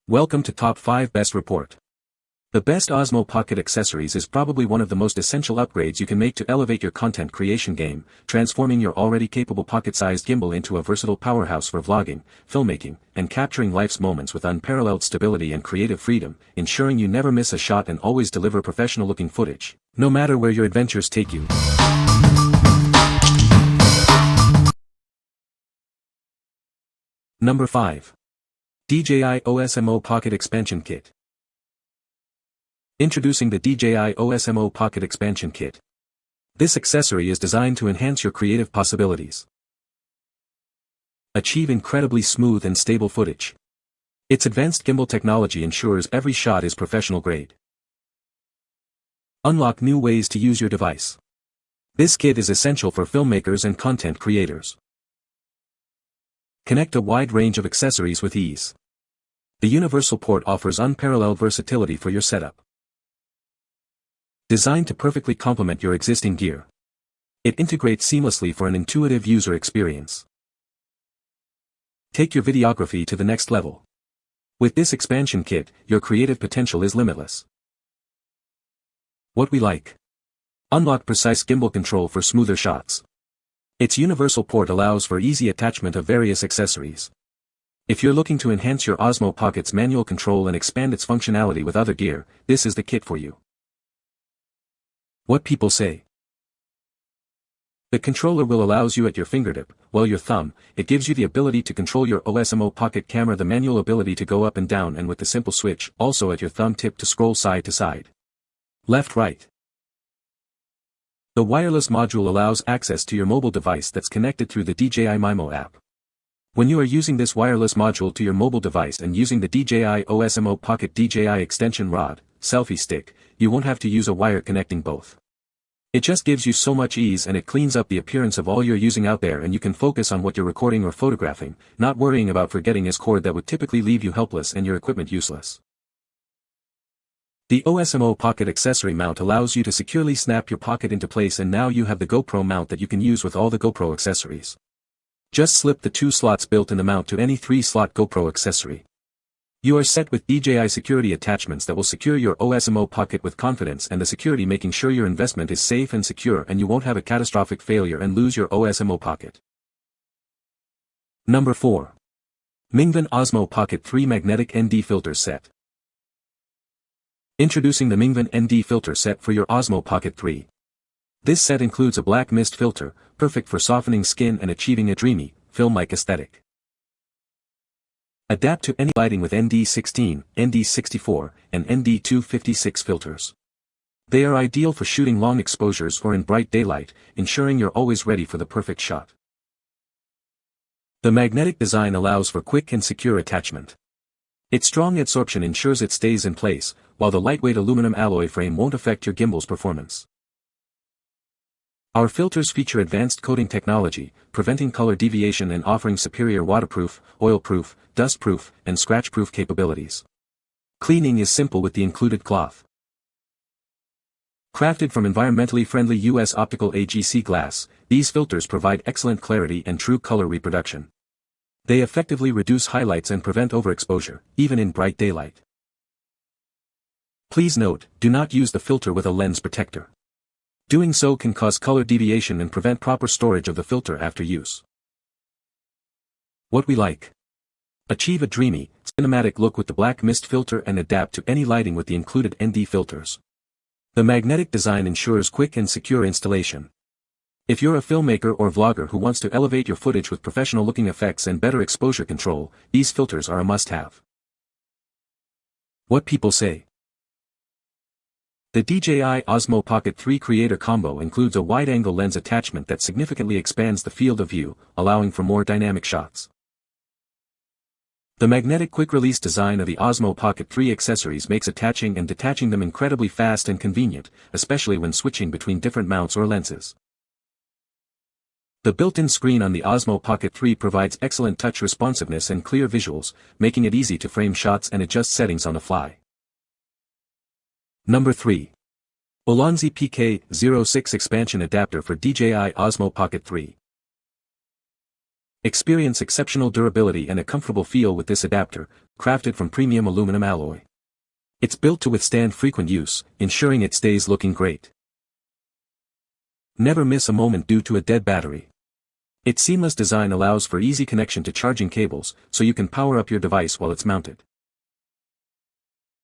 Welcome to Top 5 Best Report. The best Osmo Pocket Accessories is probably one of the most essential upgrades you can make to elevate your content creation game, transforming your already capable pocket-sized gimbal into a versatile powerhouse for vlogging, filmmaking, and capturing life's moments with unparalleled stability and creative freedom, ensuring you never miss a shot and always deliver professional-looking footage, no matter where your adventures take you. Number 5. DJI Osmo Pocket Expansion Kit. Introducing the DJI Osmo Pocket Expansion Kit. This accessory is designed to enhance your creative possibilities. Achieve incredibly smooth and stable footage. Its advanced gimbal technology ensures every shot is professional grade. Unlock new ways to use your device. This kit is essential for filmmakers and content creators. Connect a wide range of accessories with ease. The universal port offers unparalleled versatility for your setup. Designed to perfectly complement your existing gear. It integrates seamlessly for an intuitive user experience. Take your videography to the next level. With this expansion kit, your creative potential is limitless. What we like. Unlock precise gimbal control for smoother shots. Its universal port allows for easy attachment of various accessories. If you're looking to enhance your Osmo Pocket's manual control and expand its functionality with other gear, this is the kit for you. What people say. The controller will allows you at your fingertip, while your thumb, it gives you the ability to control your Osmo Pocket camera, the manual ability to go up and down, and with the simple switch, also at your thumb tip to scroll side to side. Left, right. The wireless module allows access to your mobile device that's connected through the DJI MIMO app. When you are using this wireless module to your mobile device and using the DJI Osmo Pocket DJI extension rod, selfie stick, you won't have to use a wire connecting both. It just gives you so much ease, and it cleans up the appearance of all you're using out there, and you can focus on what you're recording or photographing, not worrying about forgetting this cord that would typically leave you helpless and your equipment useless. The Osmo Pocket accessory mount allows you to securely snap your pocket into place, and now you have the GoPro mount that you can use with all the GoPro accessories. Just slip the 2 slots built in the mount to any 3-slot GoPro accessory. You are set with DJI security attachments that will secure your Osmo Pocket with confidence, and the security making sure your investment is safe and secure and you won't have a catastrophic failure and lose your Osmo Pocket. Number 4. MINGVEN Osmo Pocket 3 Magnetic ND Filter Set. Introducing the MINGVEN ND Filter Set for your Osmo Pocket 3. This set includes a black mist filter, perfect for softening skin and achieving a dreamy, film-like aesthetic. Adapt to any lighting with ND16, ND64, and ND256 filters. They are ideal for shooting long exposures or in bright daylight, ensuring you're always ready for the perfect shot. The magnetic design allows for quick and secure attachment. Its strong adsorption ensures it stays in place, while the lightweight aluminum alloy frame won't affect your gimbal's performance. Our filters feature advanced coating technology, preventing color deviation and offering superior waterproof, oil-proof, dust-proof, and scratch-proof capabilities. Cleaning is simple with the included cloth. Crafted from environmentally friendly US optical AGC glass, these filters provide excellent clarity and true color reproduction. They effectively reduce highlights and prevent overexposure, even in bright daylight. Please note, do not use the filter with a lens protector. Doing so can cause color deviation and prevent proper storage of the filter after use. What we like. Achieve a dreamy, cinematic look with the black mist filter and adapt to any lighting with the included ND filters. The magnetic design ensures quick and secure installation. If you're a filmmaker or vlogger who wants to elevate your footage with professional-looking effects and better exposure control, these filters are a must-have. What people say. The DJI Osmo Pocket 3 Creator Combo includes a wide-angle lens attachment that significantly expands the field of view, allowing for more dynamic shots. The magnetic quick-release design of the Osmo Pocket 3 accessories makes attaching and detaching them incredibly fast and convenient, especially when switching between different mounts or lenses. The built-in screen on the Osmo Pocket 3 provides excellent touch responsiveness and clear visuals, making it easy to frame shots and adjust settings on the fly. Number 3. ULANZI PK06 Expansion Adapter for DJI Osmo Pocket 3. Experience exceptional durability and a comfortable feel with this adapter, crafted from premium aluminum alloy. It's built to withstand frequent use, ensuring it stays looking great. Never miss a moment due to a dead battery. Its seamless design allows for easy connection to charging cables, so you can power up your device while it's mounted.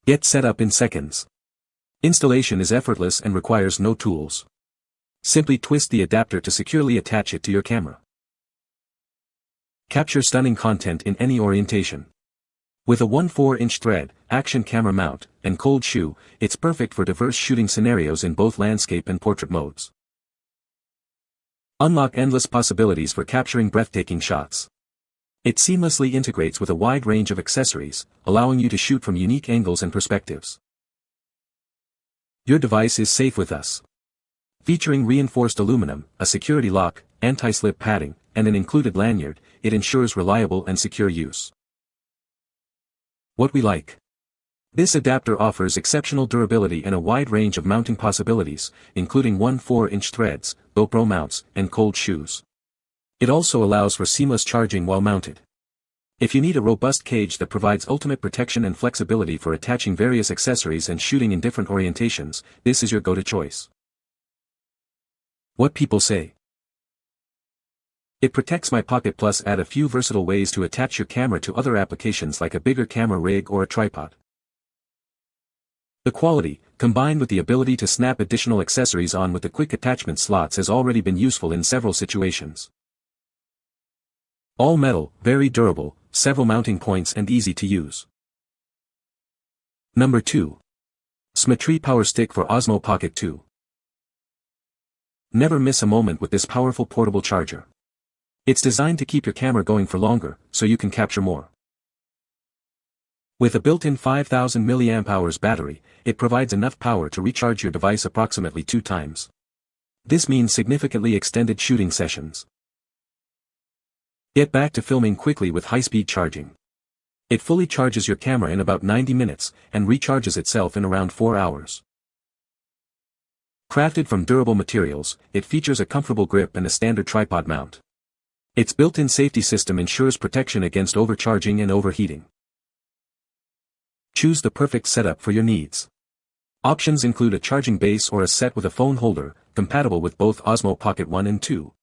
Get set up in seconds. Installation is effortless and requires no tools. Simply twist the adapter to securely attach it to your camera. Capture stunning content in any orientation. With a 1/4-inch thread, action camera mount, and cold shoe, it's perfect for diverse shooting scenarios in both landscape and portrait modes. Unlock endless possibilities for capturing breathtaking shots. It seamlessly integrates with a wide range of accessories, allowing you to shoot from unique angles and perspectives. Your device is safe with us. Featuring reinforced aluminum, a security lock, anti-slip padding, and an included lanyard, it ensures reliable and secure use. What we like. This adapter offers exceptional durability and a wide range of mounting possibilities, including 1/4-inch threads, GoPro mounts, and cold shoes. It also allows for seamless charging while mounted. If you need a robust cage that provides ultimate protection and flexibility for attaching various accessories and shooting in different orientations, this is your go-to choice. What people say. It protects my Pocket Plus. Add a few versatile ways to attach your camera to other applications like a bigger camera rig or a tripod. The quality, combined with the ability to snap additional accessories on with the quick attachment slots, has already been useful in several situations. All metal, very durable, several mounting points and easy to use. Number 2. Smatree PowerStick for Osmo Pocket 2. Never miss a moment with this powerful portable charger. It's designed to keep your camera going for longer, so you can capture more. With a built-in 5000 mAh battery, it provides enough power to recharge your device approximately 2 times. This means significantly extended shooting sessions. Get back to filming quickly with high-speed charging. It fully charges your camera in about 90 minutes, and recharges itself in around 4 hours. Crafted from durable materials, it features a comfortable grip and a standard tripod mount. Its built-in safety system ensures protection against overcharging and overheating. Choose the perfect setup for your needs. Options include a charging base or a set with a phone holder, compatible with both Osmo Pocket 1 and 2.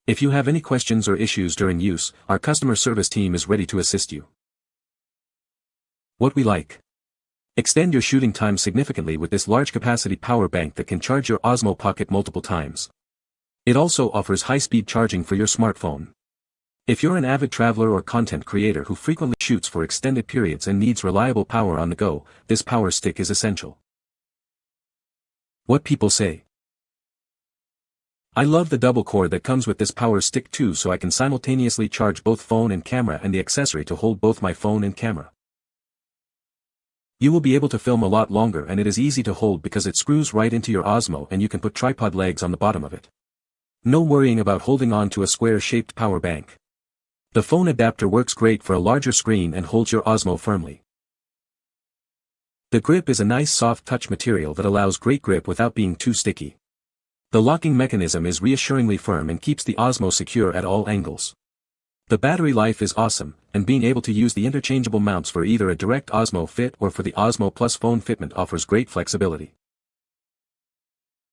If you have any questions or issues during use, our customer service team is ready to assist you. What we like. Extend your shooting time significantly with this large-capacity power bank that can charge your Osmo Pocket multiple times. It also offers high-speed charging for your smartphone. If you're an avid traveler or content creator who frequently shoots for extended periods and needs reliable power on the go, this power stick is essential. What people say. I love the double cord that comes with this power stick too, so I can simultaneously charge both phone and camera, and the accessory to hold both my phone and camera. You will be able to film a lot longer, and it is easy to hold because it screws right into your Osmo and you can put tripod legs on the bottom of it. No worrying about holding on to a square-shaped power bank. The phone adapter works great for a larger screen and holds your Osmo firmly. The grip is a nice soft touch material that allows great grip without being too sticky. The locking mechanism is reassuringly firm and keeps the Osmo secure at all angles. The battery life is awesome, and being able to use the interchangeable mounts for either a direct Osmo fit or for the Osmo Plus phone fitment offers great flexibility.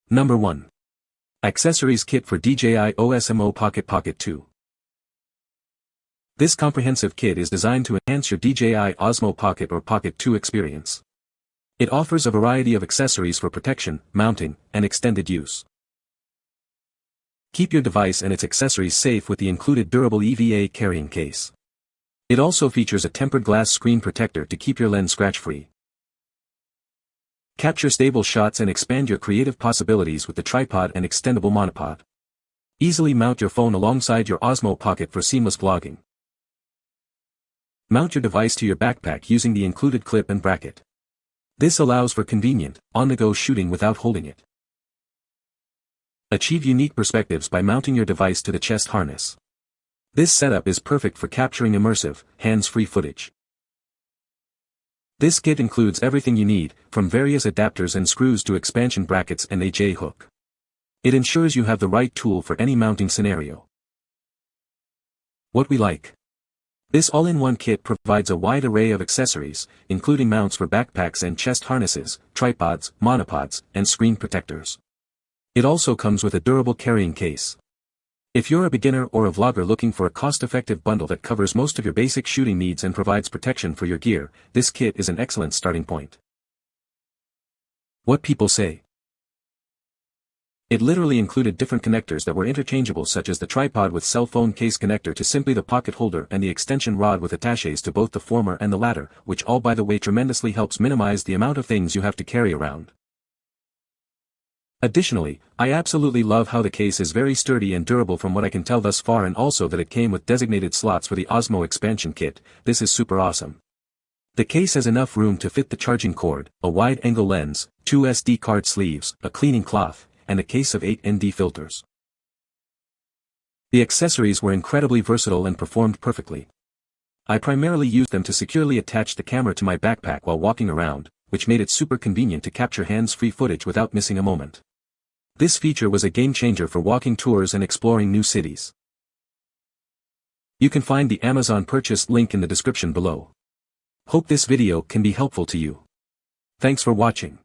Number 1. Accessories Kit for DJI Osmo Pocket 2. This comprehensive kit is designed to enhance your DJI Osmo Pocket or Pocket 2 experience. It offers a variety of accessories for protection, mounting, and extended use. Keep your device and its accessories safe with the included durable EVA carrying case. It also features a tempered glass screen protector to keep your lens scratch-free. Capture stable shots and expand your creative possibilities with the tripod and extendable monopod. Easily mount your phone alongside your Osmo Pocket for seamless vlogging. Mount your device to your backpack using the included clip and bracket. This allows for convenient, on-the-go shooting without holding it. Achieve unique perspectives by mounting your device to the chest harness. This setup is perfect for capturing immersive, hands-free footage. This kit includes everything you need, from various adapters and screws to expansion brackets and a J-hook. It ensures you have the right tool for any mounting scenario. What we like. This all-in-one kit provides a wide array of accessories, including mounts for backpacks and chest harnesses, tripods, monopods, and screen protectors. It also comes with a durable carrying case. If you're a beginner or a vlogger looking for a cost-effective bundle that covers most of your basic shooting needs and provides protection for your gear, this kit is an excellent starting point. What people say. It literally included different connectors that were interchangeable, such as the tripod with cell phone case connector to simply the pocket holder and the extension rod with attaches to both the former and the latter, which all by the way tremendously helps minimize the amount of things you have to carry around. Additionally, I absolutely love how the case is very sturdy and durable from what I can tell thus far, and also that it came with designated slots for the Osmo expansion kit. This is super awesome. The case has enough room to fit the charging cord, a wide-angle lens, 2 SD card sleeves, a cleaning cloth, and a case of 8 ND filters. The accessories were incredibly versatile and performed perfectly. I primarily used them to securely attach the camera to my backpack while walking around, which made it super convenient to capture hands-free footage without missing a moment. This feature was a game-changer for walking tours and exploring new cities. You can find the Amazon purchase link in the description below. Hope this video can be helpful to you. Thanks for watching.